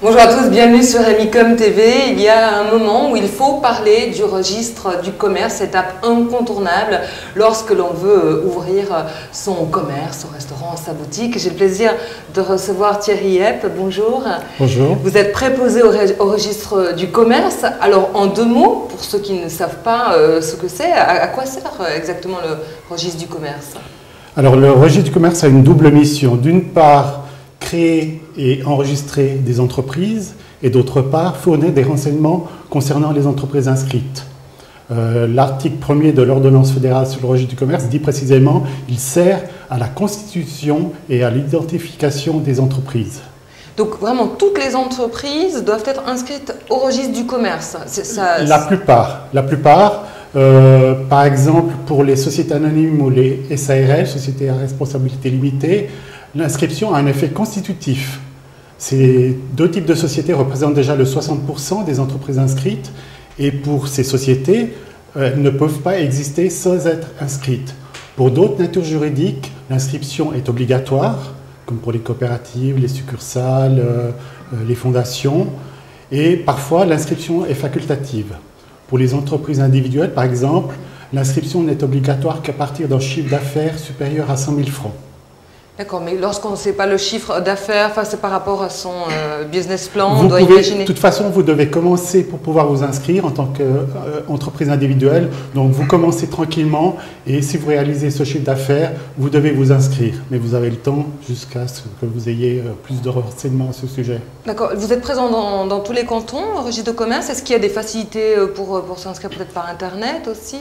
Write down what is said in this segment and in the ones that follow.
Bonjour à tous, bienvenue sur Emicom TV. Il y a un moment où il faut parler du registre du commerce, étape incontournable lorsque l'on veut ouvrir son commerce, son restaurant, sa boutique. J'ai le plaisir de recevoir Thierry Hepp. Bonjour. Bonjour. Vous êtes préposé au registre du commerce. Alors en deux mots, pour ceux qui ne savent pas ce que c'est, à quoi sert exactement le registre du commerce? Alors le registre du commerce a une double mission. D'une part, créer et enregistrer des entreprises et d'autre part, fournir des renseignements concernant les entreprises inscrites. L'article 1er de l'ordonnance fédérale sur le registre du commerce dit précisément qu'il sert à la constitution et à l'identification des entreprises. Donc vraiment, toutes les entreprises doivent être inscrites au registre du commerce. La plupart. Par exemple, pour les sociétés anonymes ou les SARL, sociétés à responsabilité limitée, l'inscription a un effet constitutif. Ces deux types de sociétés représentent déjà le 60% des entreprises inscrites et pour ces sociétés, elles ne peuvent pas exister sans être inscrites. Pour d'autres natures juridiques, l'inscription est obligatoire, comme pour les coopératives, les succursales, les fondations, et parfois l'inscription est facultative. Pour les entreprises individuelles, par exemple, l'inscription n'est obligatoire qu'à partir d'un chiffre d'affaires supérieur à 100 000 francs. D'accord, mais lorsqu'on ne sait pas le chiffre d'affaires, c'est par rapport à son business plan, on doit imaginer... De toute façon, vous devez commencer pour pouvoir vous inscrire en tant qu'entreprise individuelle. Donc, vous commencez tranquillement et si vous réalisez ce chiffre d'affaires, vous devez vous inscrire. Mais vous avez le temps jusqu'à ce que vous ayez plus de renseignements à ce sujet. D'accord. Vous êtes présent dans tous les cantons, au registre de commerce. Est-ce qu'il y a des facilités pour s'inscrire peut-être par Internet aussi ?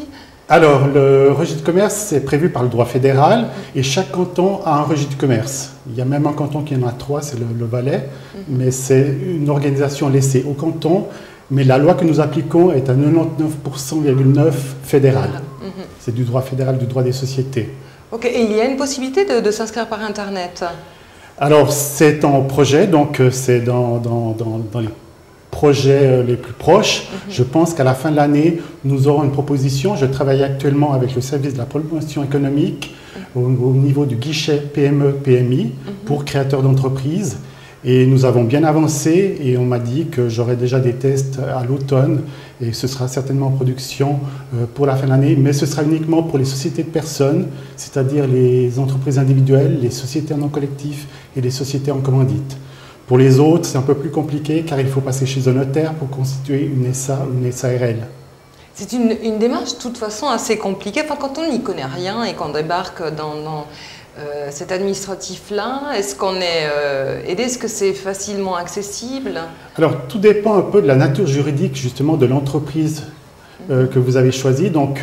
Alors, le registre de commerce, c'est prévu par le droit fédéral et chaque canton a un registre de commerce. Il y a même un canton qui en a 3, c'est le Valais, mais c'est une organisation laissée au canton, mais la loi que nous appliquons est à 99,9% fédérale. C'est du droit fédéral, du droit des sociétés. Ok, et il y a une possibilité de s'inscrire par Internet? Alors, c'est en projet, donc c'est dans les projets les plus proches. Je pense qu'à la fin de l'année, nous aurons une proposition. Je travaille actuellement avec le service de la promotion économique au niveau du guichet PME-PMI pour créateurs d'entreprises. Et nous avons bien avancé et on m'a dit que j'aurai déjà des tests à l'automne et ce sera certainement en production pour la fin de l'année. Mais ce sera uniquement pour les sociétés de personnes, c'est-à-dire les entreprises individuelles, les sociétés en non collectif et les sociétés en commandite. Pour les autres, c'est un peu plus compliqué car il faut passer chez un notaire pour constituer une SA ou une SARL. C'est une démarche de toute façon assez compliquée. Enfin, quand on n'y connaît rien et qu'on débarque dans cet administratif-là, est-ce qu'on est aidé? Est-ce que c'est facilement accessible? Alors, tout dépend un peu de la nature juridique justement de l'entreprise que vous avez choisie. Donc,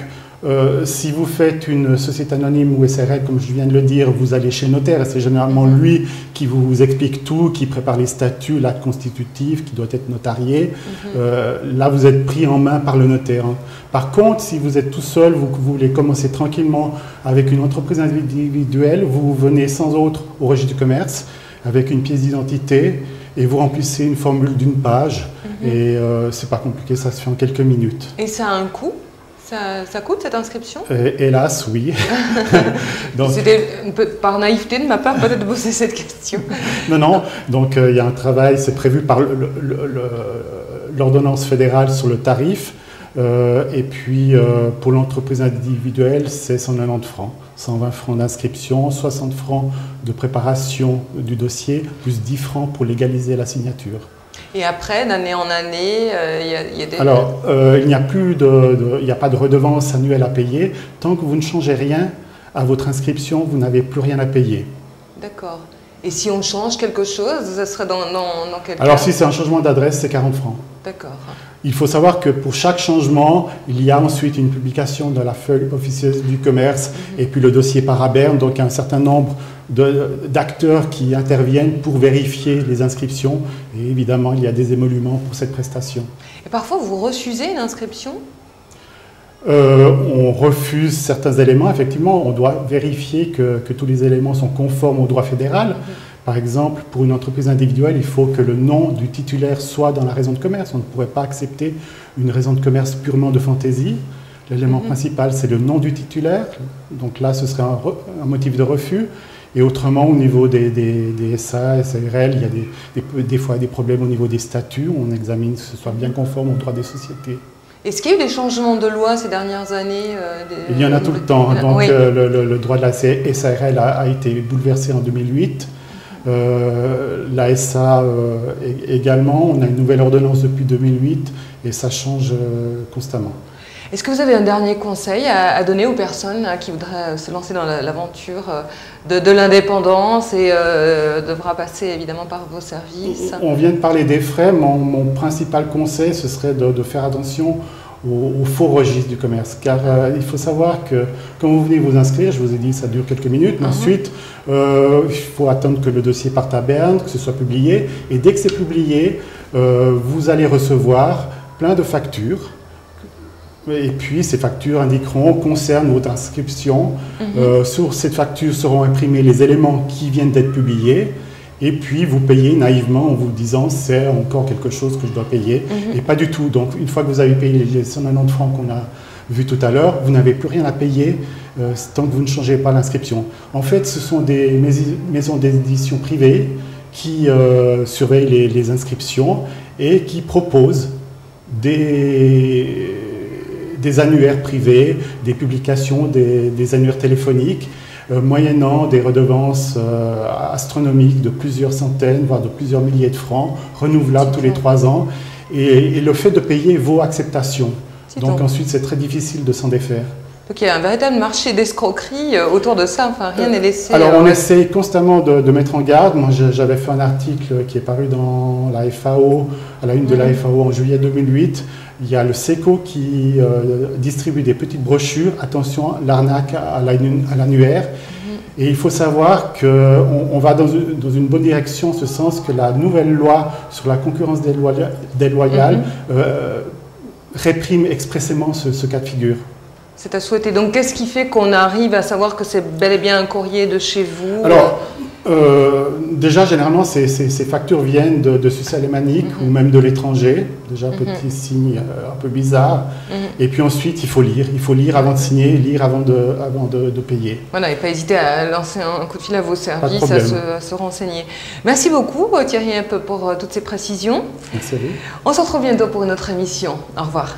si vous faites une société anonyme ou SARL, comme je viens de le dire, vous allez chez le notaire et c'est généralement lui qui vous explique tout, qui prépare les statuts, l'acte constitutif qui doit être notarié. Là, vous êtes pris en main par le notaire. Par contre, si vous êtes tout seul, vous voulez commencer tranquillement avec une entreprise individuelle, vous venez sans autre au registre du commerce avec une pièce d'identité et vous remplissez une formule d'une page et c'est pas compliqué, ça se fait en quelques minutes. Et ça a un coût? Ça coûte cette inscription? Hélas, oui. C'était par naïveté de ma part peut-être de poser cette question. Non. Donc il y a un travail, c'est prévu par l'ordonnance fédérale sur le tarif. Et puis pour l'entreprise individuelle, c'est 190 francs. 120 francs d'inscription, 60 francs de préparation du dossier, plus 10 francs pour légaliser la signature. Et après, d'année en année, il y a des... Alors, il n'y a pas de redevance annuelle à payer. Tant que vous ne changez rien à votre inscription, vous n'avez plus rien à payer. D'accord. Et si on change quelque chose, ça serait dans quel cas? Alors, si c'est un changement d'adresse, c'est 40 francs. D'accord. Il faut savoir que pour chaque changement, il y a ensuite une publication dans la feuille officieuse du commerce et puis le dossier paraberne, donc un certain nombre d'acteurs qui interviennent pour vérifier les inscriptions. Et évidemment, il y a des émoluments pour cette prestation. Et parfois, vous refusez une inscription? On refuse certains éléments. Effectivement, on doit vérifier que tous les éléments sont conformes au droit fédéral. Par exemple, pour une entreprise individuelle, il faut que le nom du titulaire soit dans la raison de commerce. On ne pourrait pas accepter une raison de commerce purement de fantaisie. L'élément principal, c'est le nom du titulaire. Donc là, ce serait un motif de refus. Et autrement, au niveau des SA, SARL, il y a des fois des problèmes au niveau des statuts. On examine que ce soit bien conforme aux droits des sociétés. Est-ce qu'il y a eu des changements de loi ces dernières années Il y en a tout le temps. Donc, oui. Le droit de la SARL a été bouleversé en 2008. La SA également. On a une nouvelle ordonnance depuis 2008 et ça change constamment. Est-ce que vous avez un dernier conseil à donner aux personnes qui voudraient se lancer dans l'aventure de l'indépendance et devra passer évidemment par vos services? On vient de parler des frais. Mon principal conseil, ce serait de faire attention au faux registre du commerce. Car il faut savoir que quand vous venez vous inscrire, je vous ai dit ça dure quelques minutes, mais ensuite il faut attendre que le dossier parte à Berne, que ce soit publié. Et dès que c'est publié, vous allez recevoir plein de factures. Et puis, ces factures indiqueront, concernent votre inscription. Sur cette facture seront imprimés les éléments qui viennent d'être publiés. Et puis, vous payez naïvement en vous disant, c'est encore quelque chose que je dois payer. Et pas du tout. Donc, une fois que vous avez payé les 190 francs qu'on a vus tout à l'heure, vous n'avez plus rien à payer tant que vous ne changez pas l'inscription. En fait, ce sont des maisons d'édition privées qui surveillent les inscriptions et qui proposent des annuaires privés, des publications, des annuaires téléphoniques, moyennant des redevances astronomiques de plusieurs centaines, voire de plusieurs milliers de francs, renouvelables tous les 3 ans. Et le fait de payer vaut acceptation. Donc ensuite, c'est très difficile de s'en défaire. Donc il y a un véritable marché d'escroquerie autour de ça, enfin rien n'est laissé... Alors on essaie constamment de mettre en garde. Moi j'avais fait un article qui est paru dans la FAO, à la une de la FAO en juillet 2008. Il y a le SECO qui distribue des petites brochures. Attention, l'arnaque à l'annuaire. Et il faut savoir qu'on va dans une bonne direction, en ce sens que la nouvelle loi sur la concurrence déloyale réprime expressément ce cas de figure. C'est à souhaiter. Donc, qu'est-ce qui fait qu'on arrive à savoir que c'est bel et bien un courrier de chez vous? Alors, déjà, généralement, ces factures viennent de Suisse alémanique ou même de l'étranger. Déjà, petit signe un peu bizarre. Et puis ensuite, il faut lire. Il faut lire avant de signer, lire avant de payer. Voilà, et pas hésiter à lancer un coup de fil à vos services, à se renseigner. Merci beaucoup, Thierry, pour toutes ces précisions. Merci à vous. On se retrouve bientôt pour une autre émission. Au revoir.